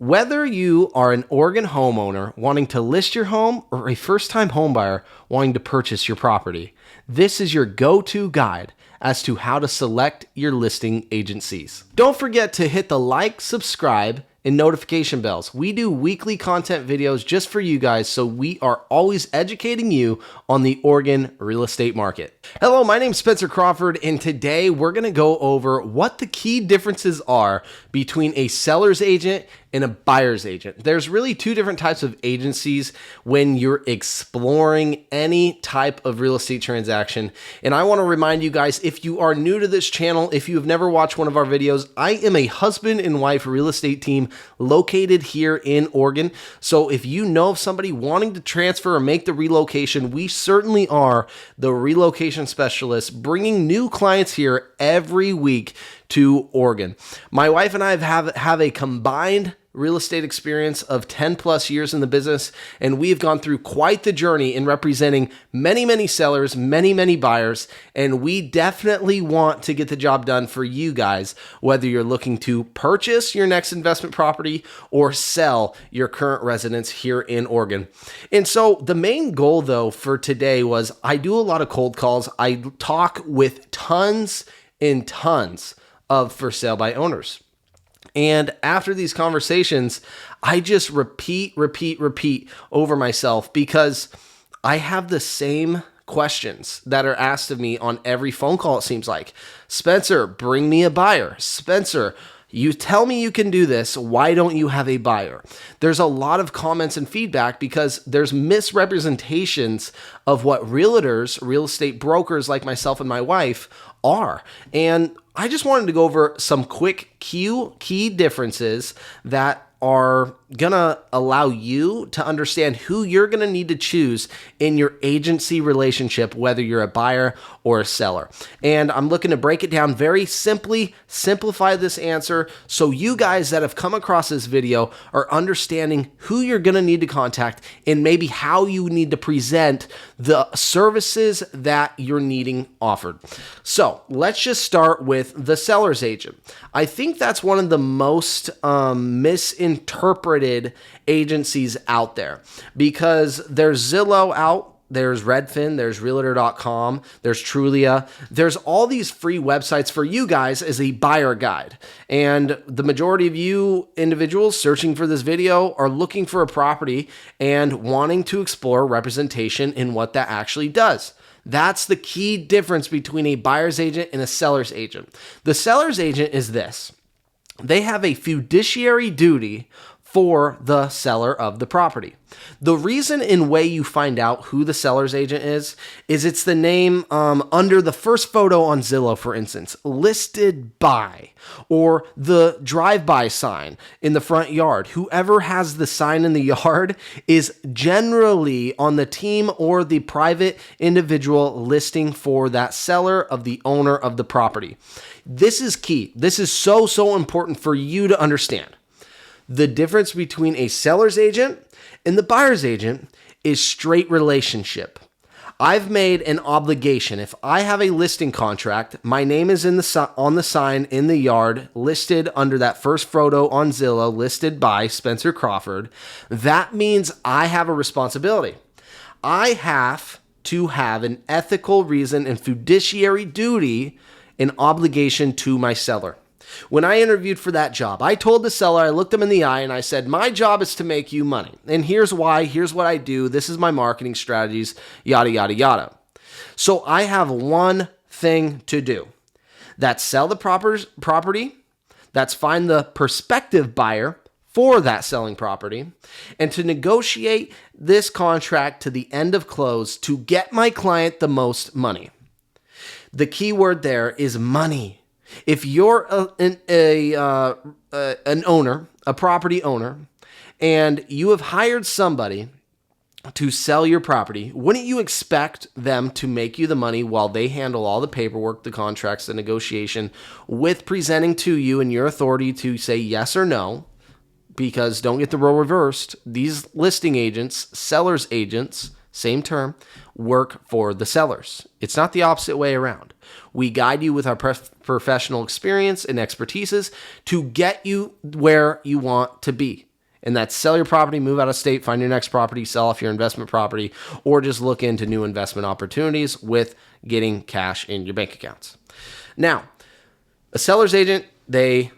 Whether you are an Oregon homeowner wanting to list your home or a first-time homebuyer wanting to purchase your property, this is your go-to guide as to how to select your listing agencies. Don't forget to hit the like, subscribe, and notification bells. We do weekly content videos just for you guys, so we are always educating you on the Oregon real estate market. Hello, my name is Spencer Crawford, and today we're going to go over what the key differences are between a seller's agent and a buyer's agent. There's really two different types of agencies when you're exploring any type of real estate transaction. And I want to remind you guys, if you are new to this channel, if you have never watched one of our videos, I am a husband and wife real estate team located here in Oregon. So if you know of somebody wanting to transfer or make the relocation, we certainly are the relocation specialists bringing new clients here every week to Oregon. My wife and I have a combined real estate experience of 10 plus years in the business, and we've gone through quite the journey in representing many sellers, many buyers, and we definitely want to get the job done for you guys, whether you're looking to purchase your next investment property or sell your current residence here in Oregon. And so the main goal though for today was I do a lot of cold calls. I talk with tons and tons of for sale by owners. And after these conversations, I just repeat over myself because I have the same questions that are asked of me on every phone call, it seems like. Spencer, bring me a buyer. Spencer, you tell me you can do this. Why don't you have a buyer? There's a lot of comments and feedback because there's misrepresentations of what realtors, real estate brokers like myself and my wife are. And I just wanted to go over some quick key differences that are gonna allow you to understand who you're gonna need to choose in your agency relationship, whether you're a buyer or a seller. And I'm looking to break it down very simply, simplify this answer so you guys that have come across this video are understanding who you're gonna need to contact and maybe how you need to present the services that you're needing offered. So let's just start with the seller's agent. I think that's one of the most misinterpreted agencies out there because there's Zillow out, there's Redfin, there's Realtor.com, there's Trulia. There's all these free websites for you guys as a buyer guide. And the majority of you individuals searching for this video are looking for a property and wanting to explore representation in what that actually does. That's the key difference between a buyer's agent and a seller's agent. The seller's agent is this. They have a fiduciary duty for the seller of the property. The reason and way you find out who the seller's agent is it's the name under the first photo on Zillow, for instance, listed by, or the drive-by sign in the front yard. Whoever has the sign in the yard is generally on the team or the private individual listing for that seller of the owner of the property. This is key. This is so important for you to understand. The difference between a seller's agent and the buyer's agent is straight relationship. I've made an obligation. If I have a listing contract, my name is on the sign in the yard, listed under that first photo on Zillow, listed by Spencer Crawford. That means I have a responsibility. I have to have an ethical reason and fiduciary duty, an obligation to my seller. When I interviewed for that job, I told the seller, I looked him in the eye and I said, my job is to make you money. And here's why, here's what I do. This is my marketing strategies, yada. So I have one thing to do. That's sell the property. That's find the prospective buyer for that selling property. And to negotiate this contract to the end of close to get my client the most money. The key word there is money. If you're an owner, a property owner, and you have hired somebody to sell your property, wouldn't you expect them to make you the money while they handle all the paperwork, the contracts, the negotiation, with presenting to you and your authority to say yes or no? Because don't get the role reversed. These listing agents, seller's agents, same term, work for the sellers. It's not the opposite way around. We guide you with our professional experience and expertises to get you where you want to be. And that's sell your property, move out of state, find your next property, sell off your investment property, or just look into new investment opportunities with getting cash in your bank accounts. Now, a seller's agent, they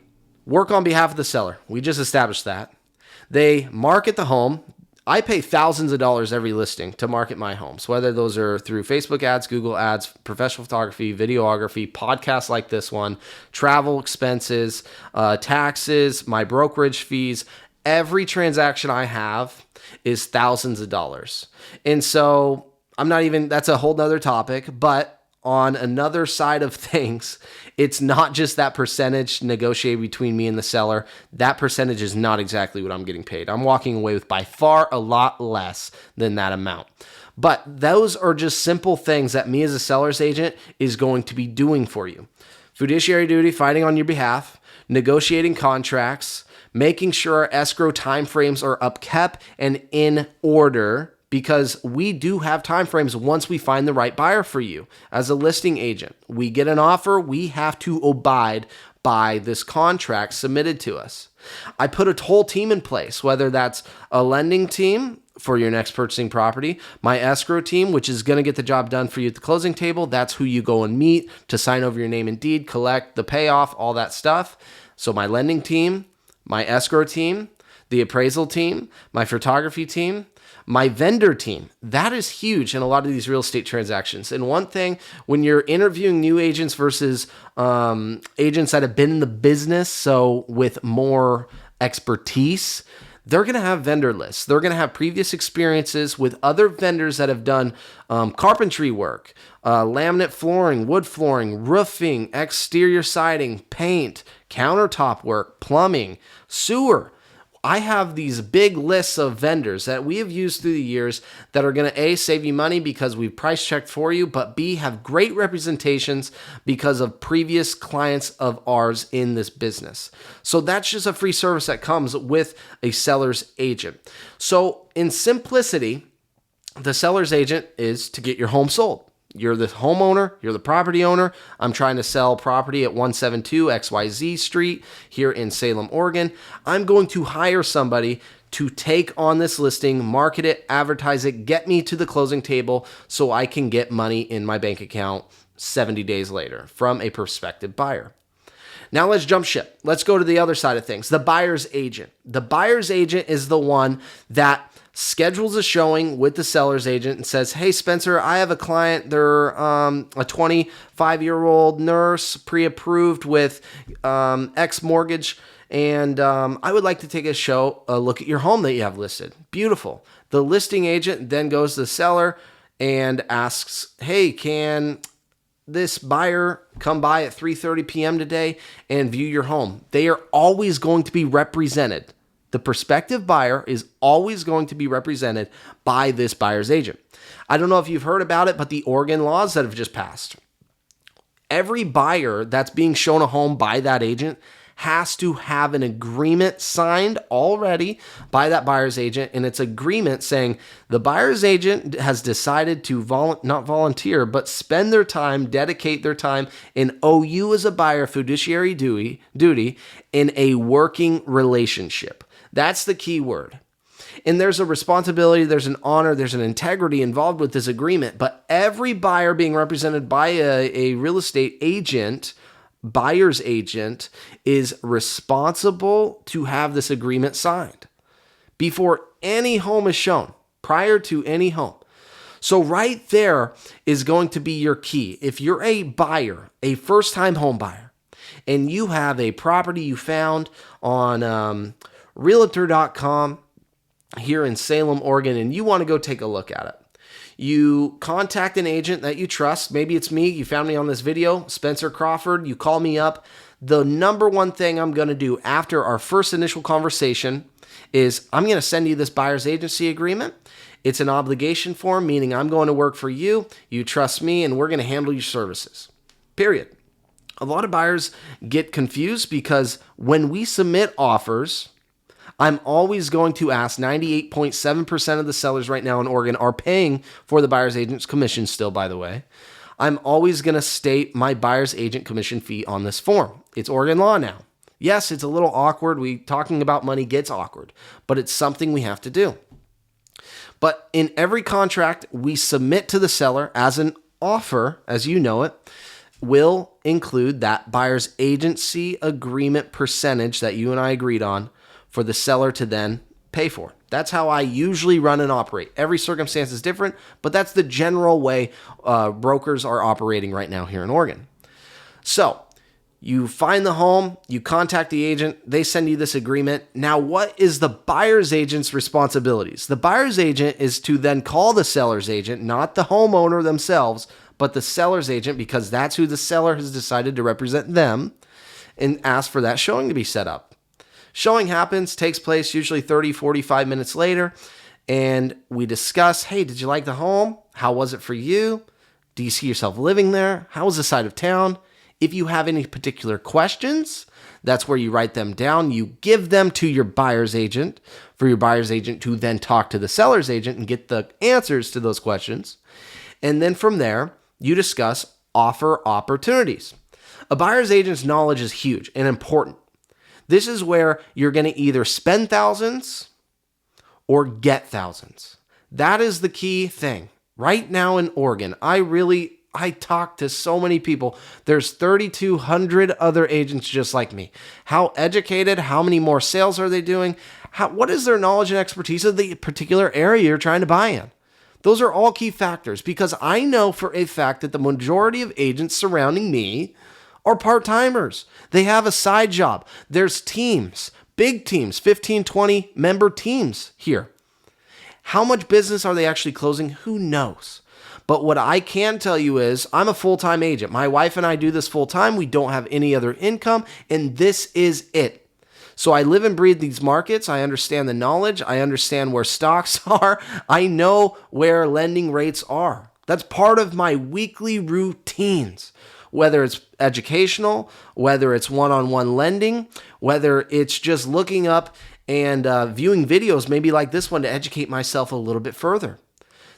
work on behalf of the seller. We just established that. They market the home. I pay thousands of dollars every listing to market my homes, whether those are through Facebook ads, Google ads, professional photography, videography, podcasts like this one, travel expenses, taxes, my brokerage fees. Every transaction I have is thousands of dollars. And so that's a whole nother topic, but on another side of things, it's not just that percentage negotiated between me and the seller. That percentage is not exactly what I'm getting paid. I'm walking away with by far a lot less than that amount. But those are just simple things that me as a seller's agent is going to be doing for you. Fiduciary duty, fighting on your behalf, negotiating contracts, making sure our escrow timeframes are upkept and in order, because we do have timeframes once we find the right buyer for you. As a listing agent, we get an offer, we have to abide by this contract submitted to us. I put a whole team in place, whether that's a lending team for your next purchasing property, my escrow team, which is going to get the job done for you at the closing table. That's who you go and meet to sign over your name and deed, collect the payoff, all that stuff. So my lending team, my escrow team, the appraisal team, my photography team, my vendor team. That is huge in a lot of these real estate transactions. And one thing, when you're interviewing new agents versus agents that have been in the business, so with more expertise, they're going to have vendor lists. They're going to have previous experiences with other vendors that have done carpentry work, laminate flooring, wood flooring, roofing, exterior siding, paint, countertop work, plumbing, sewer. I have these big lists of vendors that we have used through the years that are going to A, save you money because we've price checked for you, but B, have great representations because of previous clients of ours in this business. So that's just a free service that comes with a seller's agent. So in simplicity, the seller's agent is to get your home sold. You're the homeowner, you're the property owner. I'm trying to sell property at 172 XYZ Street here in Salem, Oregon. I'm going to hire somebody to take on this listing, market it, advertise it, get me to the closing table so I can get money in my bank account 70 days later from a prospective buyer. Now let's jump ship. Let's go to the other side of things, the buyer's agent. The buyer's agent is the one that schedules a showing with the seller's agent and says, hey, Spencer, I have a client. They're a 25-year-old nurse, pre-approved with X mortgage, and I would like to take a look at your home that you have listed. Beautiful. The listing agent then goes to the seller and asks, hey, can this buyer come by at 3:30 p.m. today and view your home? They are always going to be represented. The prospective buyer is always going to be represented by this buyer's agent. I don't know if you've heard about it, but the Oregon laws that have just passed, every buyer that's being shown a home by that agent has to have an agreement signed already by that buyer's agent, and it's agreement saying the buyer's agent has decided to not volunteer, but spend their time, dedicate their time, and owe you as a buyer fiduciary duty in a working relationship. That's the key word. And there's a responsibility, there's an honor, there's an integrity involved with this agreement, but every buyer being represented by a real estate agent, buyer's agent, is responsible to have this agreement signed before any home is shown, prior to any home. So right there is going to be your key. If you're a buyer, a first-time home buyer, and you have a property you found on Realtor.com here in Salem, Oregon, and you want to go take a look at it, you contact an agent that you trust. Maybe it's me. You found me on this video, Spencer Crawford. You call me up. The number one thing I'm going to do after our first initial conversation is I'm going to send you this buyer's agency agreement. It's an obligation form, meaning I'm going to work for you. You trust me, and we're going to handle your services. Period. A lot of buyers get confused because when we submit offers, I'm always going to ask, 98.7% of the sellers right now in Oregon are paying for the buyer's agent's commission still, by the way. I'm always going to state my buyer's agent commission fee on this form. It's Oregon law now. Yes, it's a little awkward. Talking about money gets awkward, but it's something we have to do. But in every contract we submit to the seller as an offer, as you know it, will include that buyer's agency agreement percentage that you and I agreed on for the seller to then pay for. That's how I usually run and operate. Every circumstance is different, but that's the general way brokers are operating right now here in Oregon. So you find the home, you contact the agent, they send you this agreement. Now, what is the buyer's agent's responsibilities? The buyer's agent is to then call the seller's agent, not the homeowner themselves, but the seller's agent, because that's who the seller has decided to represent them, and ask for that showing to be set up. Showing happens, takes place usually 30, 45 minutes later, and we discuss, hey, did you like the home? How was it for you? Do you see yourself living there? How was the side of town? If you have any particular questions, that's where you write them down. You give them to your buyer's agent for your buyer's agent to then talk to the seller's agent and get the answers to those questions. And then from there, you discuss offer opportunities. A buyer's agent's knowledge is huge and important. This is where you're going to either spend thousands or get thousands. That is the key thing. Right now in Oregon, I talk to so many people. There's 3,200 other agents just like me. How educated, how many more sales are they doing? What is their knowledge and expertise of the particular area you're trying to buy in? Those are all key factors, because I know for a fact that the majority of agents surrounding me are part-timers. They have a side job. There's teams, big teams, 15, 20 member teams here. How much business are they actually closing? Who knows? But what I can tell you is I'm a full-time agent. My wife and I do this full-time. We don't have any other income, and this is it. So I live and breathe these markets. I understand the knowledge. I understand where stocks are. I know where lending rates are. That's part of my weekly routines, whether it's educational, whether it's one-on-one lending, whether it's just looking up and viewing videos, maybe like this one, to educate myself a little bit further.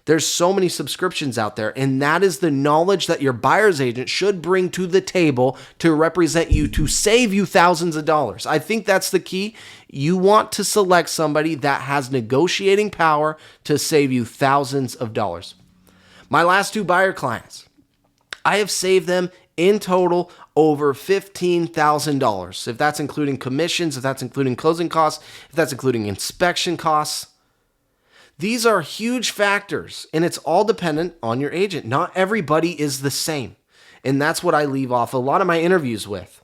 There's so many subscriptions out there, and that is the knowledge that your buyer's agent should bring to the table to represent you, to save you thousands of dollars. I think that's the key. You want to select somebody that has negotiating power to save you thousands of dollars. My last two buyer clients, I have saved them in total over $15,000. If that's including commissions, if that's including closing costs, if that's including inspection costs. These are huge factors, and it's all dependent on your agent. Not everybody is the same, and that's what I leave off a lot of my interviews with.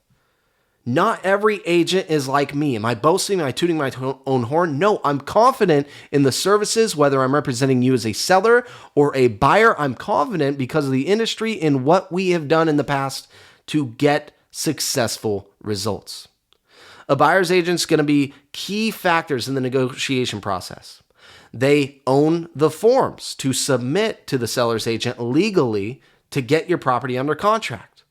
Not every agent is like me. Am I boasting? Am I tooting my own horn? No, I'm confident in the services, whether I'm representing you as a seller or a buyer. I'm confident because of the industry and what we have done in the past to get successful results. A buyer's agent is going to be key factors in the negotiation process. They own the forms to submit to the seller's agent legally to get your property under contract.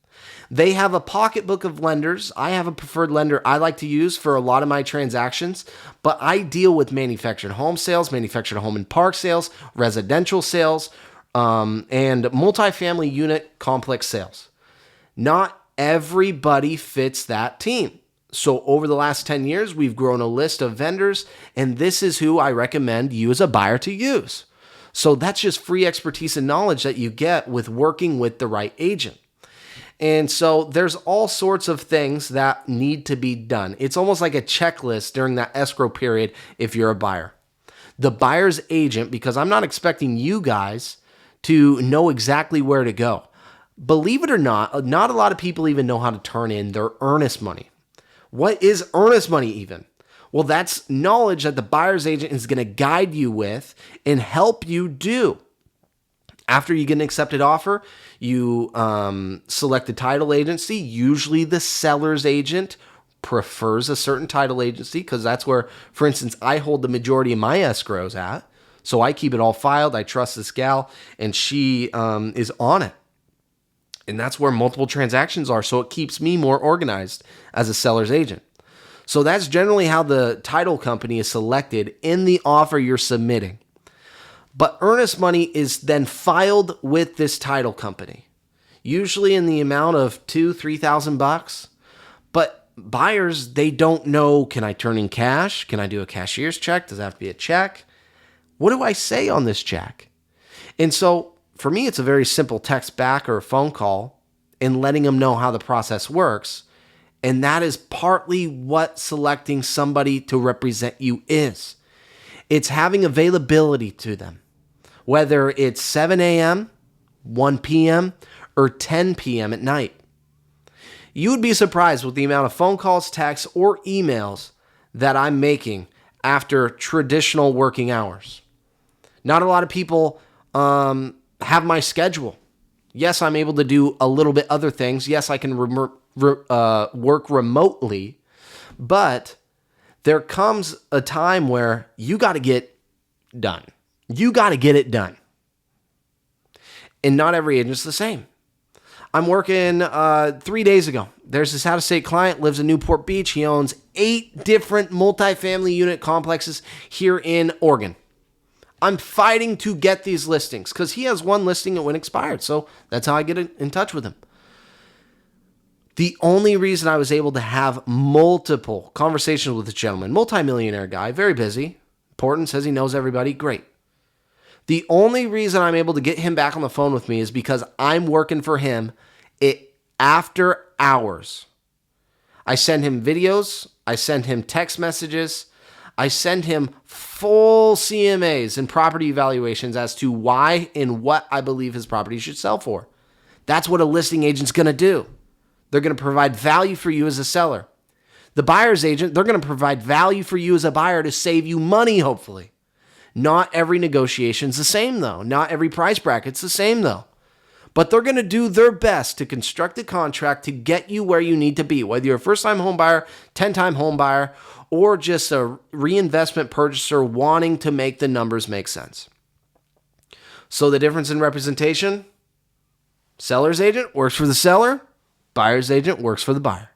They have a pocketbook of lenders. I have a preferred lender I like to use for a lot of my transactions, but I deal with manufactured home sales, manufactured home and park sales, residential sales, and multifamily unit complex sales. Not everybody fits that team. So over the last 10 years, we've grown a list of vendors, and this is who I recommend you as a buyer to use. So that's just free expertise and knowledge that you get with working with the right agent. And so there's all sorts of things that need to be done. It's almost like a checklist during that escrow period if you're a buyer. The buyer's agent, because I'm not expecting you guys to know exactly where to go. Believe it or not a lot of people even know how to turn in their earnest money. What is earnest money even? Well, that's knowledge that the buyer's agent is going to guide you with and help you do. After you get an accepted offer, you select the title agency. Usually the seller's agent prefers a certain title agency because that's where, for instance, I hold the majority of my escrows at. So I keep it all filed. I trust this gal, and she is on it. And that's where multiple transactions are, so it keeps me more organized as a seller's agent. So that's generally how the title company is selected in the offer you're submitting. But earnest money is then filed with this title company, usually in the amount of $2,000-$3,000. But buyers, they don't know, can I turn in cash? Can I do a cashier's check? Does it have to be a check? What do I say on this check? And so for me, it's a very simple text back or a phone call and letting them know how the process works. And that is partly what selecting somebody to represent you is. It's having availability to them, whether it's 7 a.m., 1 p.m., or 10 p.m. at night. You would be surprised with the amount of phone calls, texts, or emails that I'm making after traditional working hours. Not a lot of people have my schedule. Yes, I'm able to do a little bit other things. Yes, I can work remotely, but there comes a time where you got to get done. You got to get it done. And not every agent's the same. I'm working 3 days ago. There's this out-of-state client, lives in Newport Beach. He owns 8 different multifamily unit complexes here in Oregon. I'm fighting to get these listings because he has one listing that went expired. So that's how I get in touch with him. The only reason I was able to have multiple conversations with this gentleman, multimillionaire guy, very busy, important, says he knows everybody, great. The only reason I'm able to get him back on the phone with me is because I'm working for him after hours. I send him videos. I send him text messages. I send him full CMAs and property evaluations as to why and what I believe his property should sell for. That's what a listing agent's going to do. They're going to provide value for you as a seller. The buyer's agent, they're going to provide value for you as a buyer to save you money, hopefully. Not every negotiation's the same, though. Not every price bracket's the same, though. But they're going to do their best to construct a contract to get you where you need to be, whether you're a first-time home buyer, 10-time home buyer, or just a reinvestment purchaser wanting to make the numbers make sense. So the difference in representation, seller's agent works for the seller, buyer's agent works for the buyer.